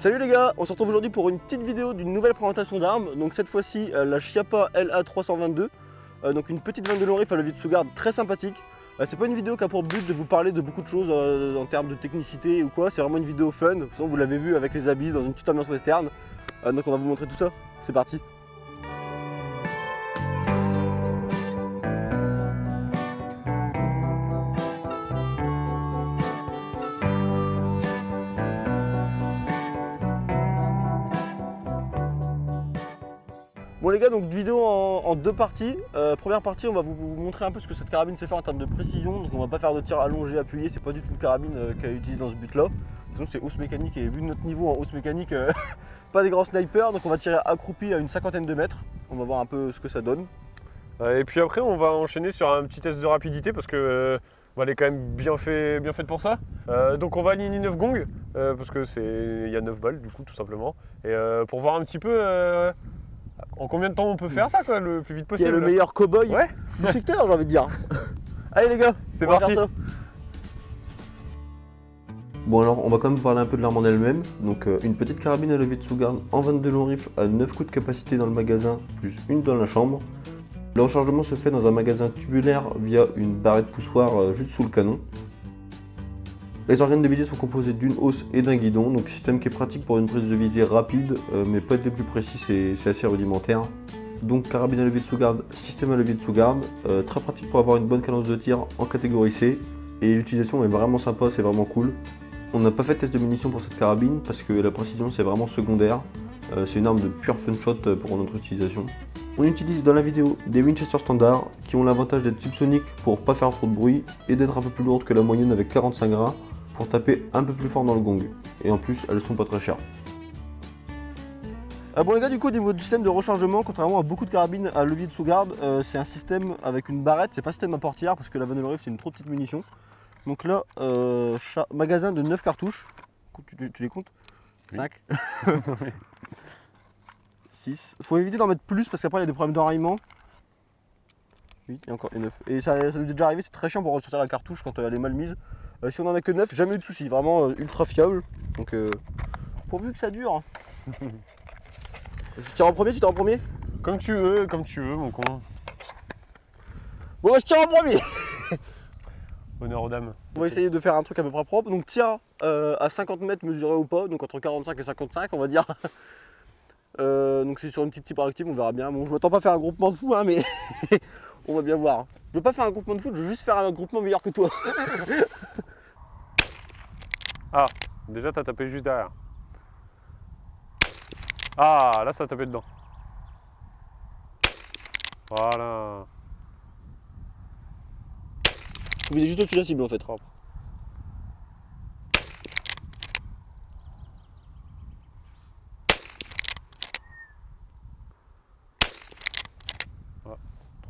Salut les gars, on se retrouve aujourd'hui pour une petite vidéo d'une nouvelle présentation d'armes. Donc cette fois-ci la Chiappa LA322, donc une petite 22 long rifle à levier de sous-garde très sympathique. C'est pas une vidéo qui a pour but de vous parler de beaucoup de choses en termes de technicité ou quoi, c'est vraiment une vidéo fun. De toute façon vous l'avez vu avec les habits dans une petite ambiance western. Donc on va vous montrer tout ça, c'est parti. Bon les gars, donc vidéo en deux parties. Première partie, on va vous montrer un peu ce que cette carabine sait faire en termes de précision. Donc on va pas faire de tir allongé, appuyé, c'est pas du tout une carabine qu'elle utilise dans ce but là. Sinon c'est hausse mécanique et vu notre niveau en hausse mécanique, pas des grands snipers. Donc on va tirer accroupi à une 50aine de mètres. On va voir un peu ce que ça donne. Et puis après on va enchaîner sur un petit test de rapidité parce que elle est quand même bien faite pour ça. Donc on va aligner 9 gongs parce que il y a 9 balles du coup tout simplement. Et pour voir un petit peu en combien de temps on peut faire ça quoi, le plus vite possible. Qui est le meilleur cow-boy du secteur, j'ai envie de dire. Allez les gars, c'est parti. Bon alors on va quand même parler un peu de l'arme en elle-même. Donc une petite carabine à levier de sous-garde en 22 long rifle à 9 coups de capacité dans le magasin plus une dans la chambre. Le rechargement se fait dans un magasin tubulaire via une barrette poussoir juste sous le canon. Les organes de visée sont composés d'une hausse et d'un guidon, donc système qui est pratique pour une prise de visée rapide, mais pas être les plus précis, c'est assez rudimentaire. Donc carabine à levier de sous-garde, système à levier de sous-garde, très pratique pour avoir une bonne cadence de tir en catégorie C, et l'utilisation est vraiment sympa, c'est vraiment cool. On n'a pas fait de test de munitions pour cette carabine, parce que la précision c'est vraiment secondaire, c'est une arme de pure fun shot pour notre utilisation. On utilise dans la vidéo des Winchester standards, qui ont l'avantage d'être subsoniques pour pas faire trop de bruit, et d'être un peu plus lourdes que la moyenne avec 45 grains, pour taper un peu plus fort dans le gong. Et en plus, elles sont pas très chères. Bon les gars, du coup au niveau du système de rechargement, contrairement à beaucoup de carabines à levier de sous-garde, c'est un système avec une barrette, c'est pas un système à portière parce que la 22 long rifle c'est une trop petite munition. Donc là, magasin de 9 cartouches, tu les comptes? 5 6. Faut éviter d'en mettre plus parce qu'après il y a des problèmes d'enraillement. 8 et encore 9. Et ça nous est déjà arrivé, c'est très chiant pour ressortir la cartouche quand elle est mal mise. Si on en met que 9, jamais eu de soucis, vraiment ultra fiable. Donc pourvu que ça dure. Je tire en premier, tu tires en premier? Comme tu veux mon con. Bon bah je tire en premier. Honneur aux dames. On va essayer de faire un truc à peu près propre. Donc tir à 50 mètres mesuré ou pas, donc entre 45 et 55 on va dire. Donc c'est sur une petite cible active, on verra bien. Bon je m'attends pas à faire un groupement de fou hein, mais on va bien voir. Je veux pas faire un groupement de foot, je veux juste faire un groupement meilleur que toi. Ah, déjà t'as tapé juste derrière. Ah, là ça a tapé dedans. Voilà. Vous visez juste au-dessus de la cible en fait. Propre. Ah,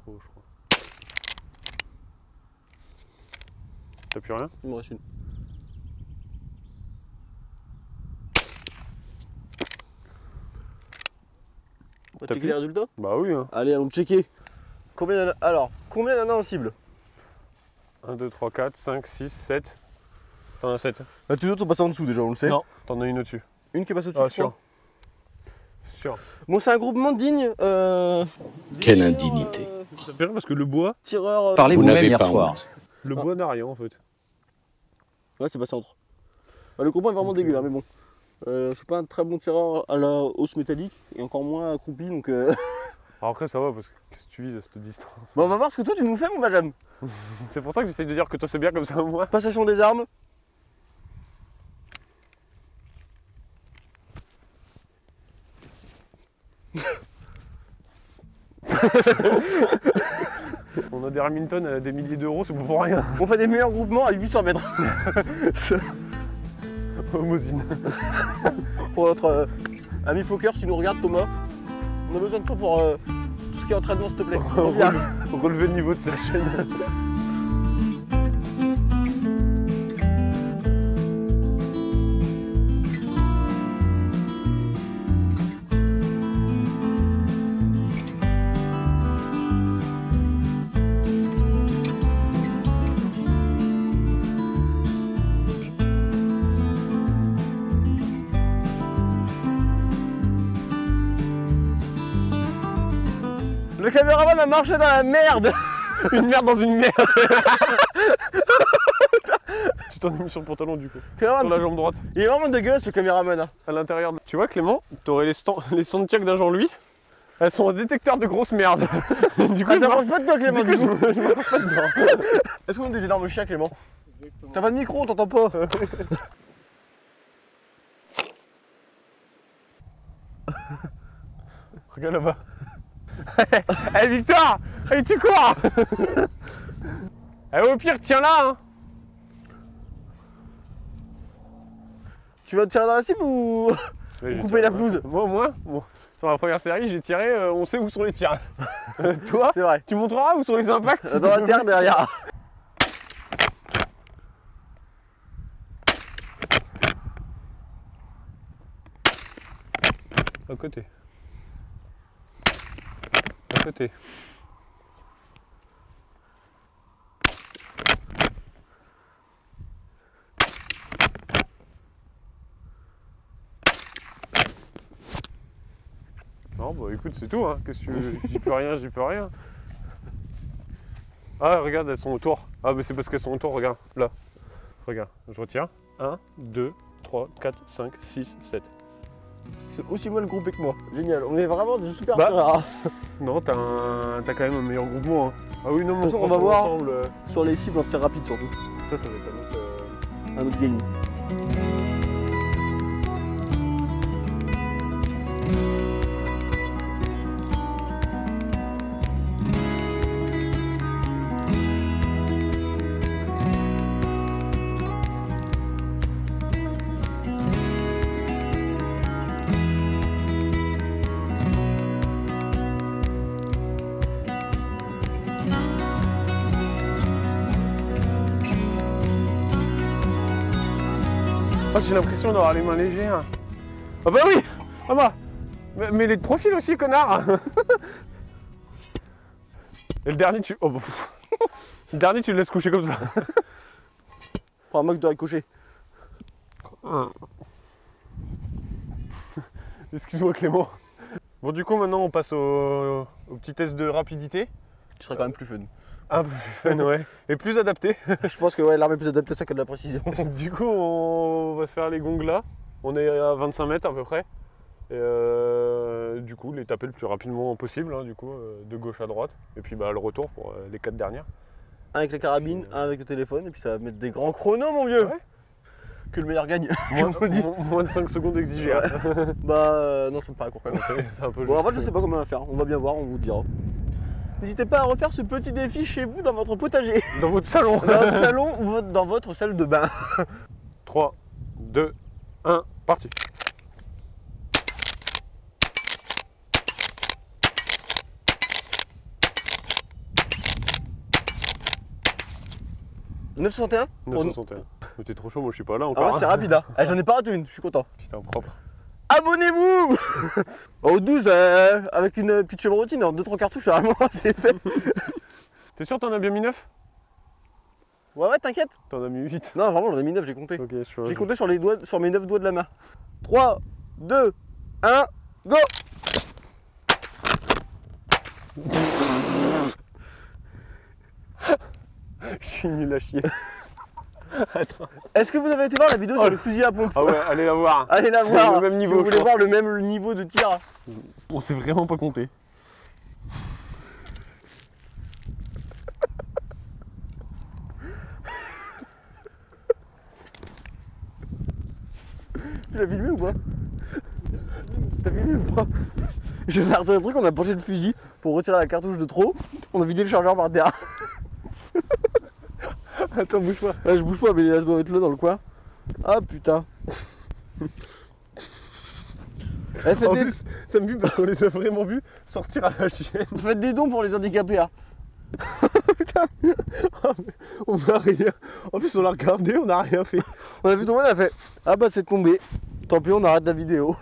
trop je crois. T'as plus rien? Il me reste une. On va checker les résultats? Bah oui hein. Allez, allons checker. Combien il y en a? Alors, combien il y en a en cible? 1, 2, 3, 4, 5, 6, 7. T'en as 7. Bah, tous les autres sont passés en dessous déjà, on le sait. Non, t'en as une au-dessus. Une qui est passée au-dessus. Ah, sûr. Sûr. Bon, c'est un groupement digne. Quelle indignité. Ça fait rire parce que le bois. Tireur. Parlez vous-même hier soir. Le bois n'a rien en fait. Ouais, c'est passé entre. Bah, le groupement est vraiment dégueu, hein, mais bon. Je suis pas un très bon tireur à la hausse métallique et encore moins accroupi donc. Alors après ça va parce que qu'est-ce que tu vises à cette distance? Bon, on va voir ce que toi tu nous fais, mon Benjamin. C'est pour ça que j'essaye de dire que toi c'est bien comme ça moi. Passation des armes. On a des Remington à des milliers d'euros, c'est pour rien. On fait des meilleurs groupements à 800 mètres. Homosine. Pour notre ami Fokker, si tu nous regardes, Thomas, on a besoin de toi pour tout ce qui est entraînement, s'il te plaît. Relever le niveau de cette chaîne. Le caméraman a marché dans la merde. Une merde dans une merde. Tu t'en es mis sur le pantalon du coup. Sur la jambe droite. Il est vraiment dégueulasse ce caméraman. Hein. À l'intérieur. Tu vois Clément, t'aurais les Santiago d'un Jean-Louis. Elles sont un détecteur de grosses merdes. Du coup, ça marche pas de toi Clément. Du coup, je marche pas dedans. Est-ce qu'on a des énormes chiens Clément? T'as pas de micro, on t'entend pas. Regarde là-bas. Hey Victoire, hey, tu cours. Au pire, tiens-là hein. Tu vas te tirer dans la cible ou couper la pelouse? Moi au moins, bon, sur la première série, j'ai tiré, on sait où sont les tirs. Toi, c'est vrai. Tu montreras où sont les impacts? Dans la terre derrière. À côté. À côté. Non bah écoute c'est tout hein, qu'est-ce que tu veux, j'y peux rien, j'y peux rien. Ah regarde elles sont autour. Ah mais c'est parce qu'elles sont autour, regarde, là. Regarde, je retire. 1, 2, 3, 4, 5, 6, 7. C'est aussi mal groupé que moi. Génial, on est vraiment des super Bah, rares. Non, t'as quand même un meilleur groupement. Hein. Ah oui, non, mais on va voir ensemble, sur les cibles en tir rapide surtout. Ça va être un autre game. Oh, j'ai l'impression d'avoir les mains légères. Ah bah oui. Ah bah. Mais les de profil aussi, connard. Et le dernier, tu... Oh bah, le dernier, tu le laisses coucher comme ça. Pour un mec de ricocher. Excuse-moi Clément. Bon du coup maintenant on passe au petit test de rapidité. Qui serait quand même plus fun. Un peu plus fun ouais. Et plus adapté. Je pense que ouais, l'arme est plus adaptée à ça que de la précision. Du coup on va se faire les gongs là. On est à 25 mètres à peu près. Et du coup les taper le plus rapidement possible hein, du coup de gauche à droite. Et puis bah le retour pour les 4 dernières. Un avec la carabine, un avec le téléphone, et puis ça va mettre des grands chronos mon vieux. Ouais. Que le meilleur gagne. Moins de 5 secondes exigées. Ouais. Bah non, ça me paraît court quand même. C'est un peu Bon, en juste. fait, je sais pas comment on va faire. On va bien voir, on vous dira. N'hésitez pas à refaire ce petit défi chez vous dans votre potager, Dans votre salon. dans votre salon ou dans votre salle de bain. 3, 2, 1, parti. « 961 » 961. Mais t'es trop chaud, moi je suis pas là Ah encore. ouais, c'est rapide, hein. J'en ai pas raté une, je suis content. Putain, propre. Abonnez-vous. Au 12, avec une petite chevrotine, en 2-3 cartouches, vraiment, c'est fait. T'es sûr t'en as bien mis 9? Ouais, t'inquiète. T'en as mis 8. Non, vraiment, j'en ai mis 9, j'ai compté. Ok, J'ai compté sur, sur mes 9 doigts de la main. 3, 2, 1, go. Je suis nul à chier. Attends. Est-ce que vous avez été voir la vidéo sur le fusil à pompe? Ah ouais, allez la voir. Allez la voir, le même niveau, si vous voulez je voir le même niveau de tir. On sait vraiment pas compter. Tu l'as filmé ou pas? T'as filmé ou pas? Je vais faire un truc, on a penché le fusil pour retirer la cartouche de trop. On a vidé le chargeur par terre. Attends, bouge pas. Ouais, je bouge pas, mais elles doivent être là dans le coin. Ah putain. Eh, En plus, ça me pue parce qu'on les a vraiment vus sortir à la chienne. faites des dons pour les handicapés. Hein. Putain. On a rien. En plus, on l'a regardé, on a rien fait. On a vu tomber, on a fait ah bah c'est tombé. Tant pis, on arrête la vidéo.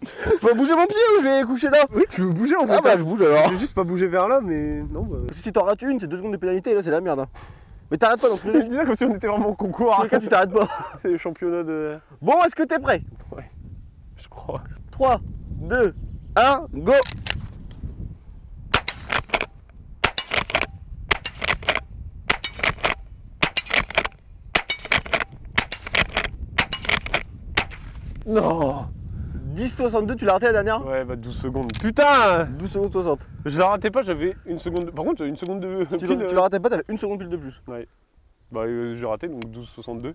Je peux bouger mon pied ou je vais coucher là? Oui, tu veux bouger en fait. Ah bah je bouge alors. Je vais juste pas bouger vers là, mais non. Bah... Si t'en rates une, c'est 2 secondes de pénalité, là c'est la merde. Hein. Mais t'arrêtes pas donc Je dis ça comme si on était vraiment au concours. Dans le cas, tu t'arrêtes pas. C'est le championnat de. Bon, est-ce que t'es prêt? Ouais, je crois. 3, 2, 1, go! Non! 10,62, tu l'as raté la dernière? Ouais, bah 12 secondes. Putain! 12 secondes 60. Je la ratais pas, j'avais une seconde. Par contre, une seconde de. Si tu la ratais pas, t'avais une seconde pile de plus. Ouais. Bah, j'ai raté, donc 12,62.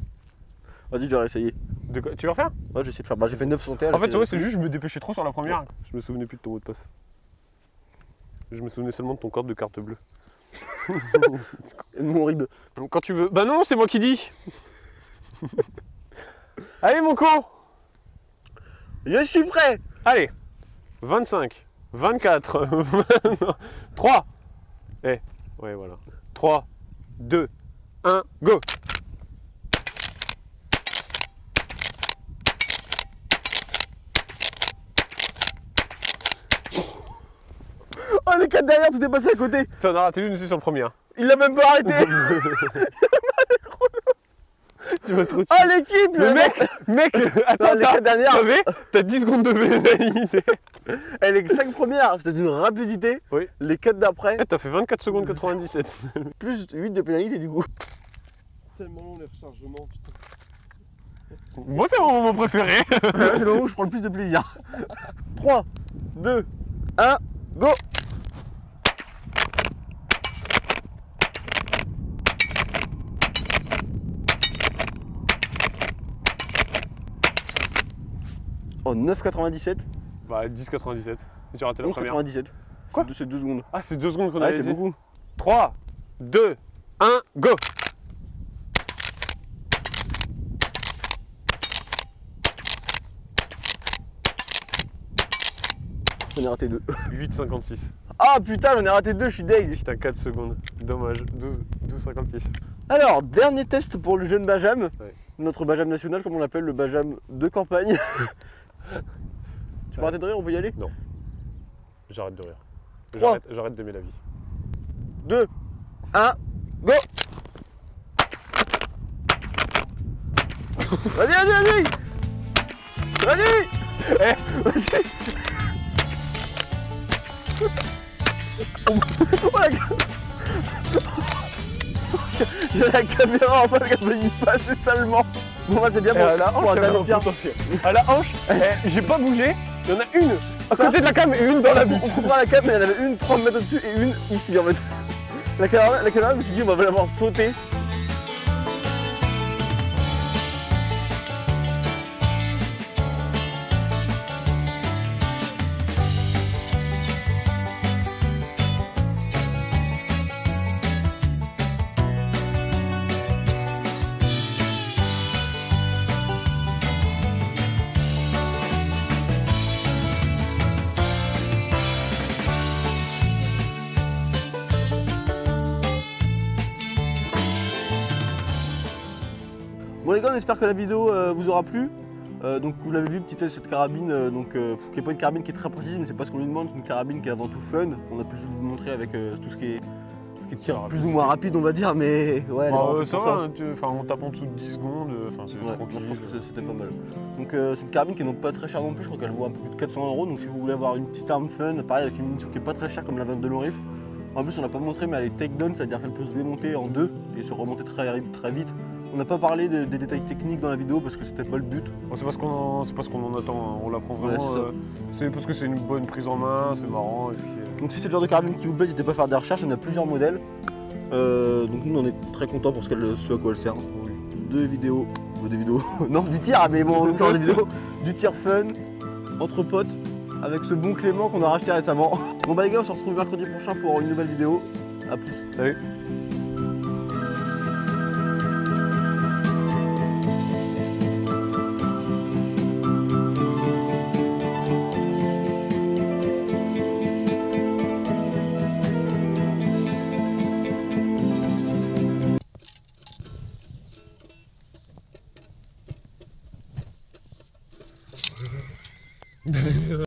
Vas-y, je vais réessayer. De quoi? Tu veux refaire? Ouais, j'ai essayé de faire. Bah, j'ai fait 9,61. En fait, ouais, c'est juste, je me dépêchais trop sur la première. Je me souvenais plus de ton mot de passe. Je me souvenais seulement de ton code de carte bleue. Et de mon RIB. Quand tu veux. Bah non, c'est moi qui dis. Allez, mon con! Je suis prêt! Allez, 25, 24, 3. Ouais, voilà. 3, 2, 1, go! Oh, les 4 derrière, tout est passé à côté! T'en as raté une aussi sur le premier. Il l'a même pas arrêté! Tu vas trop Oh, l'équipe! Le mec, attends, les 4 dernières! t'as 10 secondes de pénalité. Et les 5 premières, c'était d'une rapidité. Oui. Les 4 d'après, T'as fait 24 secondes 97. plus 8 de pénalité du coup. C'est tellement long les rechargements, putain. Moi, c'est mon moment préféré. C'est le moment où je prends le plus de plaisir. 3, 2, 1, go! Oh, 9,97. Bah, 10,97. J'ai raté la première. 11,97. Quoi? C'est 2 secondes. Ah, c'est 2 secondes qu'on Ouais, a c'est dit. beaucoup. 3, 2, 1, go! J'en ai raté 2. 8,56. Ah putain, j'en ai raté 2, je suis deg. Putain, 4 secondes. Dommage. 12,56. Alors, dernier test pour le jeune Benjamin. Ouais. Notre Benjamin national, comme on l'appelle, le Benjamin de campagne. Tu peux arrêter de rire, on peut y aller? J'arrête de rire. 3. J'arrête d'aimer la vie. 2, 1, go! Vas-y, vas-y, vas-y! Vas-y! Vas-y! Oh, il y a la caméra en face qui va y passer salement. Bon, bah, c'est bien pour, À la hanche, pour un il y avait dernier un tir. potentiel. À la hanche, j'ai pas bougé. Il y en a une à côté de la cam et une dans la bite. On comprend la cam, mais il y en avait une 30 mètres au-dessus et une ici en fait. La caméra, je me suis dit, on va l'avoir sauté. Bon les gars, on espère que la vidéo vous aura plu. Donc vous l'avez vu, petit test cette carabine, qui n'est pas une carabine qui est très précise, mais c'est pas ce qu'on lui demande, c'est une carabine qui est avant tout fun. On a pu vous montrer avec tout ce qui est tir plus ou moins rapide, on va dire, mais ouais, elle est vraiment faite Ça pour va, on tape en dessous de 10 secondes, c'est Ouais, tranquille. moi, je pense que c'était pas mal. Donc c'est une carabine qui n'est donc pas très chère non plus, je crois qu'elle vaut un peu plus de 400 €. Donc si vous voulez avoir une petite arme fun, pareil avec une munition qui est pas très chère comme la 22 long rifle. En plus on l'a pas montré, mais elle est takedown, c'est-à-dire qu'elle peut se démonter en deux et se remonter très vite. On n'a pas parlé des détails techniques dans la vidéo parce que c'était pas le but. Bon, c'est pas ce qu'on en attend, hein. On la prend Ouais, vraiment. c'est c'est parce que c'est une bonne prise en main, c'est marrant. Et puis, Donc si c'est le genre de carabine qui vous plaît, n'hésitez pas à faire des recherches, on a plusieurs modèles. Donc nous on est très contents pour ce à quoi elle sert. oui. Des vidéos, non du tir, mais bon en l'occurrence des vidéos, du tir fun, entre potes, avec ce bon Clément qu'on a racheté récemment. Bon bah les gars, on se retrouve mercredi prochain pour une nouvelle vidéo. A plus. Salut.